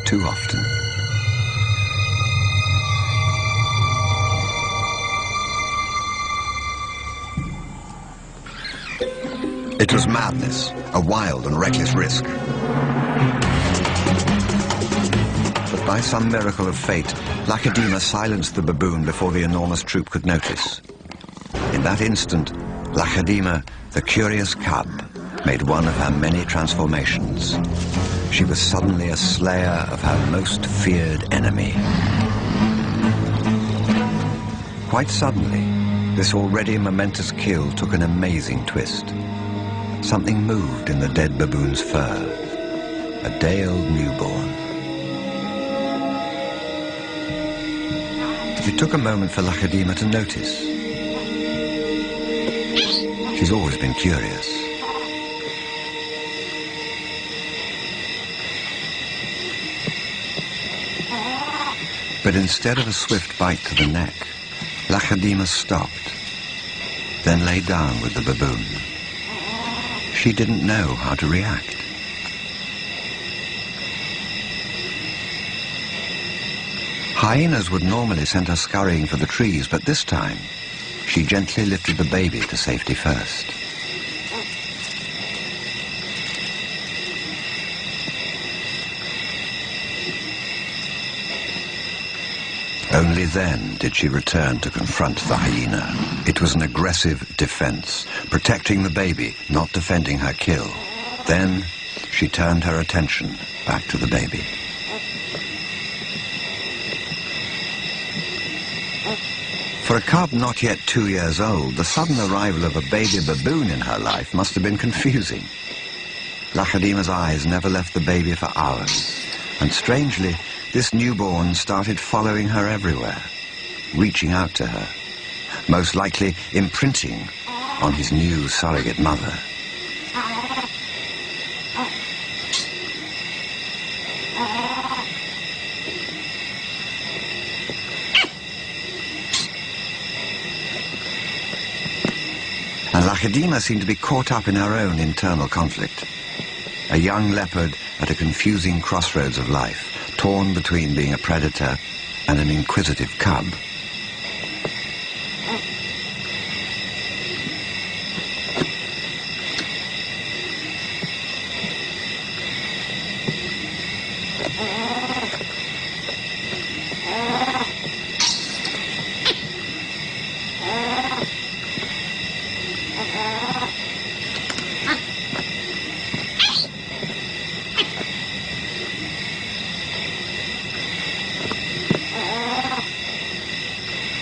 too often. It was madness, a wild and reckless risk. But by some miracle of fate, Lakedima silenced the baboon before the enormous troop could notice. In that instant, Lakedima, the curious cub, made one of her many transformations. She was suddenly a slayer of her most feared enemy. Quite suddenly, this already momentous kill took an amazing twist. Something moved in the dead baboon's fur. A day-old newborn. It took a moment for Lakedima to notice. She's always been curious. But instead of a swift bite to the neck, Lakedima stopped, then lay down with the baboon. She didn't know how to react. Hyenas would normally send her scurrying for the trees, but this time, she gently lifted the baby to safety first. Only then did she return to confront the hyena. It was an aggressive defense, protecting the baby, not defending her kill. Then she turned her attention back to the baby. For a cub not yet 2 years old, the sudden arrival of a baby baboon in her life must have been confusing. Lakedima's eyes never left the baby for hours, and strangely, this newborn started following her everywhere, reaching out to her, most likely imprinting on his new surrogate mother. And Lakedima seemed to be caught up in her own internal conflict. A young leopard at a confusing crossroads of life, torn between being a predator and an inquisitive cub.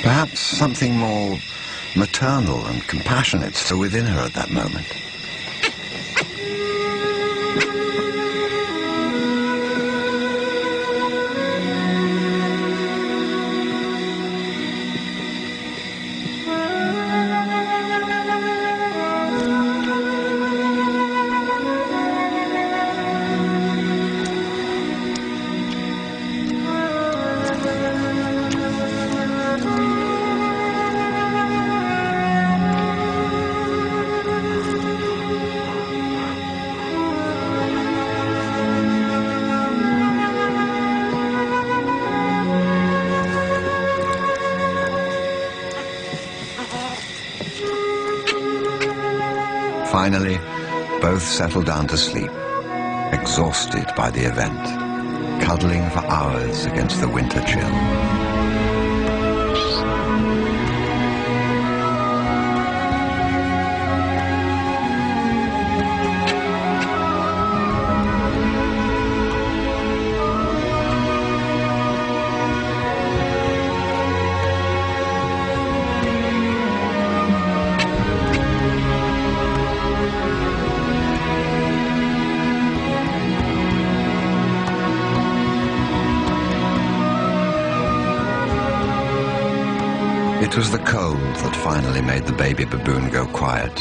Perhaps something more maternal and compassionate still within her at that moment. Finally, both settled down to sleep, exhausted by the event, cuddling for hours against the winter chill. It was the cold that finally made the baby baboon go quiet.